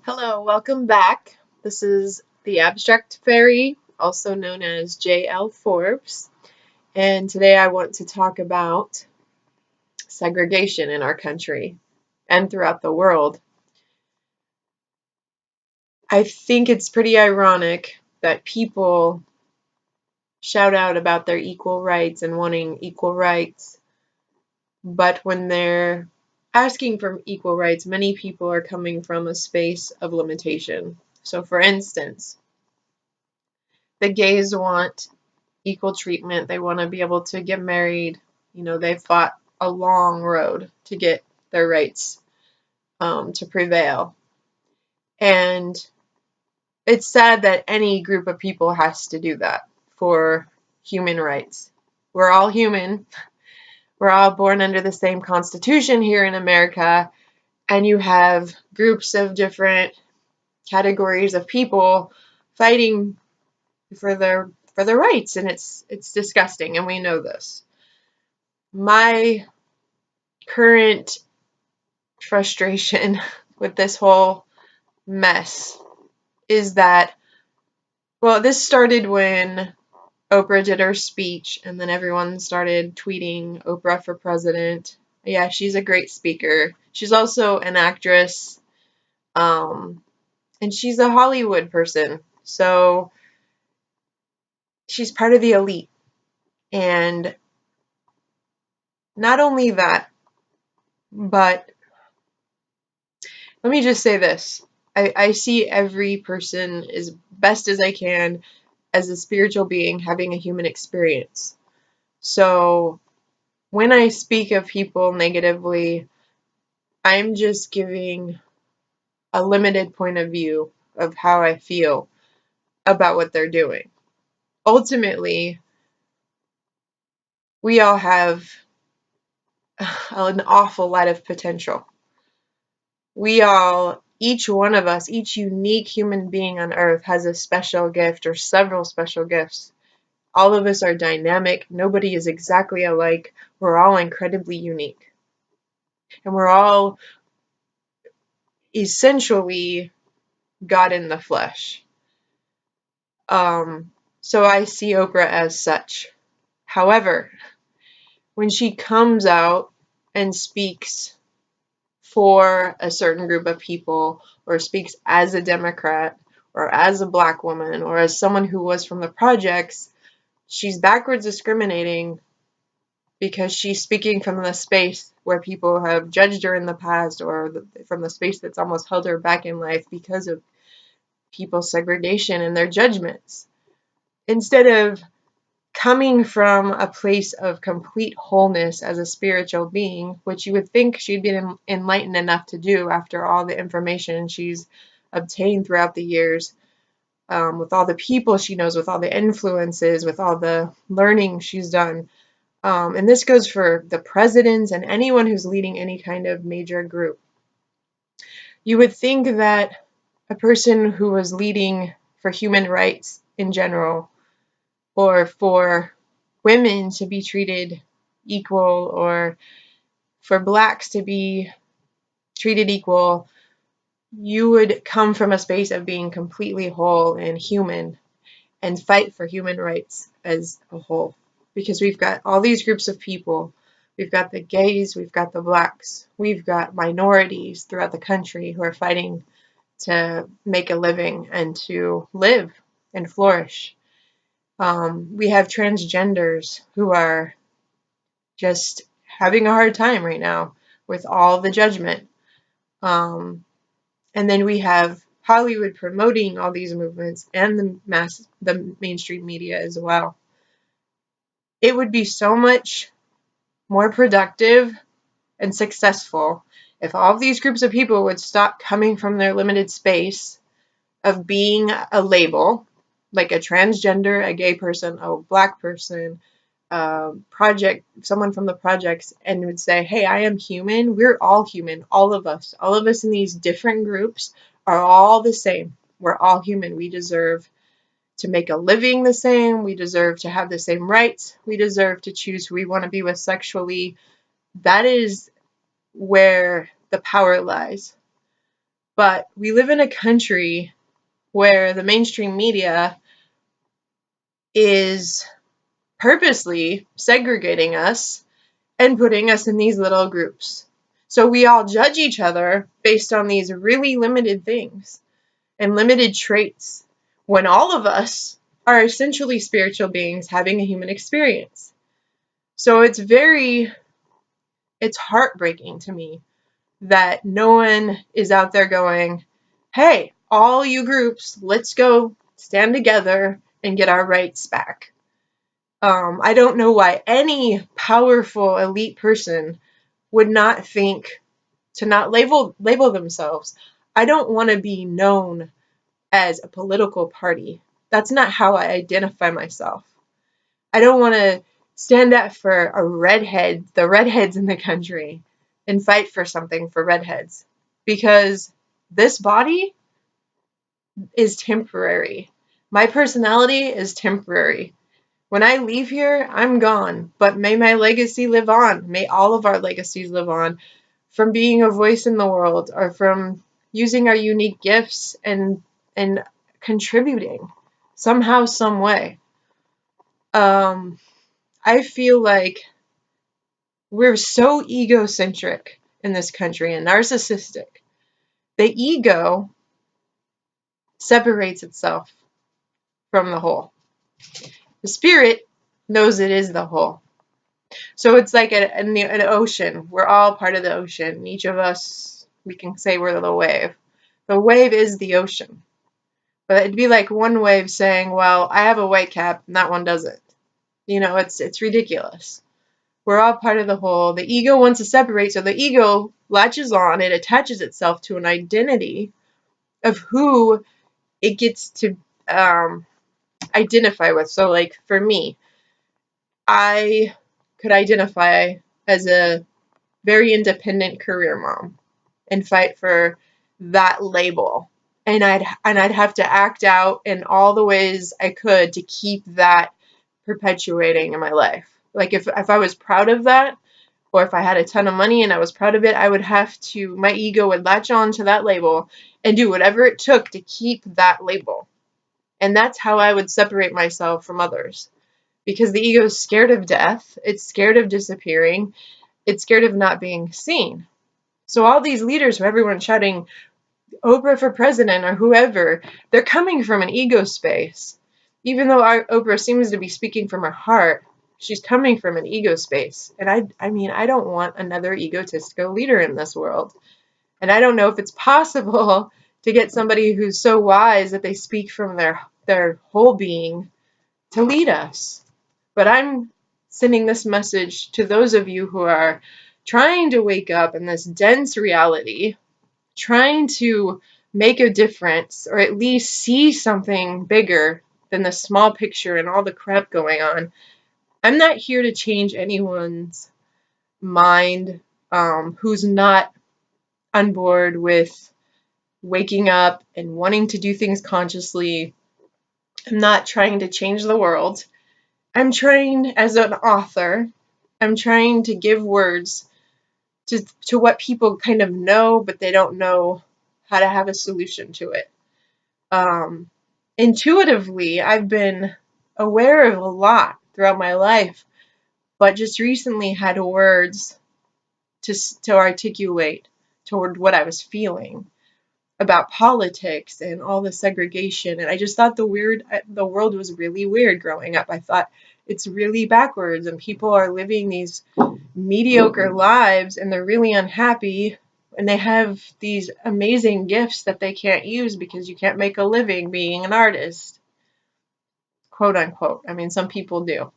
Hello, welcome back. This is the Abstract Fairy, also known as J.L. Forbes, and today I want to talk about segregation in our country and throughout the world. I think it's pretty ironic that people shout out about their equal rights and wanting equal rights, but when they're asking for equal rights, many people are coming from a space of limitation. So, for instance, the gays want equal treatment. They want to be able to get married. They've fought a long road to get their rights to prevail. And it's sad that any group of people has to do that for human rights. We're all human. We're all born under the same constitution here in America. And you have groups of different categories of people fighting for their rights, and it's disgusting, and we know this. My current frustration with this whole mess is that, well, this started when Oprah did her speech, and then everyone started tweeting Oprah for president. Yeah, she's a great speaker. She's also an actress, and she's a Hollywood person, so she's part of the elite. And not only that, but let me just say this. I see every person as best as I can as a spiritual being having a human experience. So when I speak of people negatively, I'm just giving a limited point of view of how I feel about what they're doing. Ultimately, we all have an awful lot of potential. Each one of us, each unique human being on earth has a special gift or several special gifts. All of us are dynamic. Nobody is exactly alike. We're all incredibly unique. And we're all essentially God in the flesh. So I see Oprah as such. However, when she comes out and speaks for a certain group of people, or speaks as a Democrat, or as a black woman, or as someone who was from the projects, she's backwards discriminating because she's speaking from the space where people have judged her in the past, or from the space that's almost held her back in life because of people's segregation and their judgments. Instead of coming from a place of complete wholeness as a spiritual being, which you would think she'd been enlightened enough to do after all the information she's obtained throughout the years, with all the people she knows, with all the influences, with all the learning she's done. And this goes for the presidents and anyone who's leading any kind of major group. You would think that a person who was leading for human rights in general, or for women to be treated equal, or for blacks to be treated equal, you would come from a space of being completely whole and human and fight for human rights as a whole. Because we've got all these groups of people. We've got the gays, we've got the blacks, we've got minorities throughout the country who are fighting to make a living and to live and flourish. We have transgenders who are just having a hard time right now with all the judgment. And then we have Hollywood promoting all these movements, and the mainstream media as well. It would be so much more productive and successful if all of these groups of people would stop coming from their limited space of being a label, like a transgender, a gay person, a black person, someone from the projects, and would say, hey, I am human. We're all human. All of us in these different groups are all the same. We're all human. We deserve to make a living the same. We deserve to have the same rights. We deserve to choose who we want to be with sexually. That is where the power lies. But we live in a country where the mainstream media is purposely segregating us and putting us in these little groups. So we all judge each other based on these really limited things and limited traits, when all of us are essentially spiritual beings having a human experience. So it's heartbreaking to me that no one is out there going, hey, all you groups, let's go stand together and get our rights back. I don't know why any powerful elite person would not think to not label themselves. I don't want to be known as a political party. That's not how I identify myself. I don't want to stand up for the redheads in the country, and fight for something for redheads, because this body is temporary. My personality is temporary. When I leave here, I'm gone, but may my legacy live on. May all of our legacies live on, from being a voice in the world, or from using our unique gifts and contributing somehow, some way. I feel like we're so egocentric in this country and narcissistic. The ego separates itself from the whole. The spirit knows it is the whole. So it's like an ocean. We're all part of the ocean. Each of us, we can say we're the wave. The wave is the ocean. But it'd be like one wave saying, well, I have a white cap and that one doesn't. It's ridiculous. We're all part of the whole. The ego wants to separate, so the ego latches on, it attaches itself to an identity of who it gets to identify with. So, like, for me, I could identify as a very independent career mom and fight for that label. And I'd have to act out in all the ways I could to keep that perpetuating in my life. Like, if I was proud of that, or if I had a ton of money and I was proud of it, my ego would latch on to that label and do whatever it took to keep that label. And that's how I would separate myself from others. Because the ego is scared of death, it's scared of disappearing, it's scared of not being seen. So all these leaders, everyone shouting Oprah for president or whoever, they're coming from an ego space. Even though Oprah seems to be speaking from her heart, she's coming from an ego space. And I don't want another egotistical leader in this world. And I don't know if it's possible to get somebody who's so wise that they speak from their whole being to lead us. But I'm sending this message to those of you who are trying to wake up in this dense reality, trying to make a difference, or at least see something bigger than the small picture and all the crap going on. I'm not here to change anyone's mind who's not on board with waking up and wanting to do things consciously. I'm not trying to change the world. I'm trying, as an author, I'm trying to give words to what people kind of know, but they don't know how to have a solution to it. Intuitively, I've been aware of a lot throughout my life, but just recently had words to articulate toward what I was feeling about politics and all the segregation. And I just thought the world was really weird growing up. I thought it's really backwards and people are living these mediocre lives and they're really unhappy and they have these amazing gifts that they can't use because you can't make a living being an artist, quote unquote. I mean, some people do.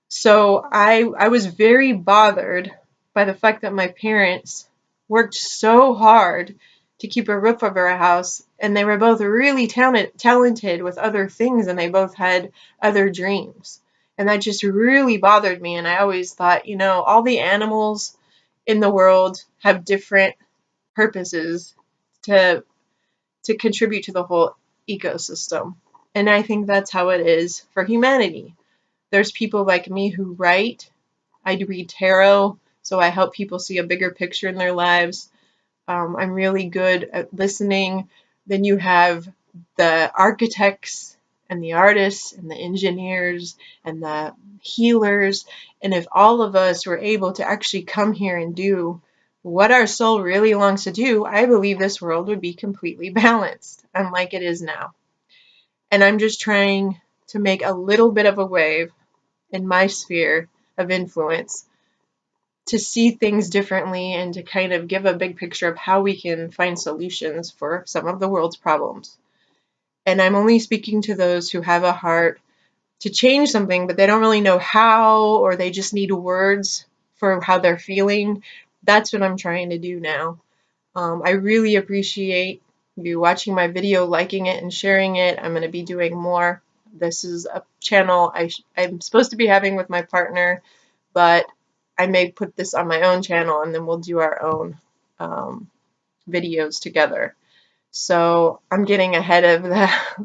So I was very bothered by the fact that my parents worked so hard to keep a roof over our house, and they were both really talented with other things, and they both had other dreams. And that just really bothered me, and I always thought, all the animals in the world have different purposes to contribute to the whole ecosystem. And I think that's how it is for humanity. There's people like me who write. I read tarot, so I help people see a bigger picture in their lives. I'm really good at listening. Then you have the architects and the artists and the engineers and the healers. And if all of us were able to actually come here and do what our soul really longs to do, I believe this world would be completely balanced, unlike it is now. And I'm just trying to make a little bit of a wave in my sphere of influence to see things differently and to kind of give a big picture of how we can find solutions for some of the world's problems. And I'm only speaking to those who have a heart to change something, but they don't really know how, or they just need words for how they're feeling. That's what I'm trying to do now. I really appreciate you watching my video, liking it, and sharing it. I'm going to be doing more. This is a channel I'm supposed to be having with my partner, but I may put this on my own channel and then we'll do our own videos together. So I'm getting ahead of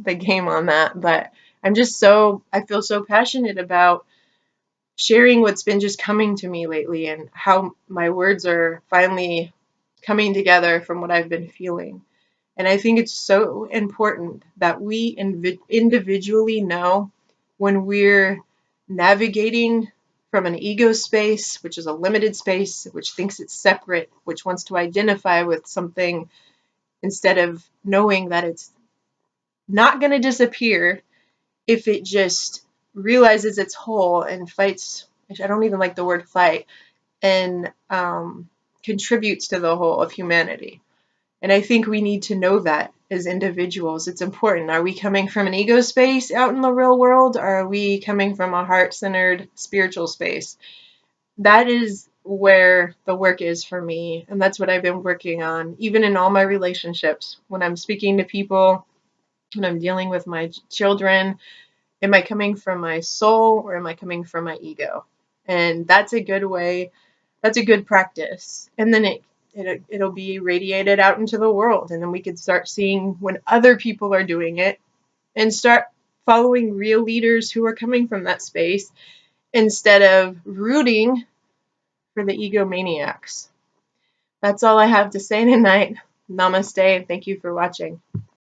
the game on that, but I feel so passionate about sharing what's been just coming to me lately and how my words are finally coming together from what I've been feeling. And I think it's so important that we individually know when we're navigating from an ego space, which is a limited space, which thinks it's separate, which wants to identify with something instead of knowing that it's not going to disappear if it just realizes its whole and fights. I don't even like the word fight, and contributes to the whole of humanity. And I think we need to know that as individuals. It's important. Are we coming from an ego space out in the real world, or are we coming from a heart-centered spiritual space? That is where the work is for me, and that's what I've been working on, even in all my relationships. When I'm speaking to people, when I'm dealing with my children, am I coming from my soul or am I coming from my ego? And that's a good way, that's a good practice. And then it'll be radiated out into the world, and then we can start seeing when other people are doing it and start following real leaders who are coming from that space instead of rooting for the egomaniacs. That's all I have to say tonight. Namaste. Thank you for watching.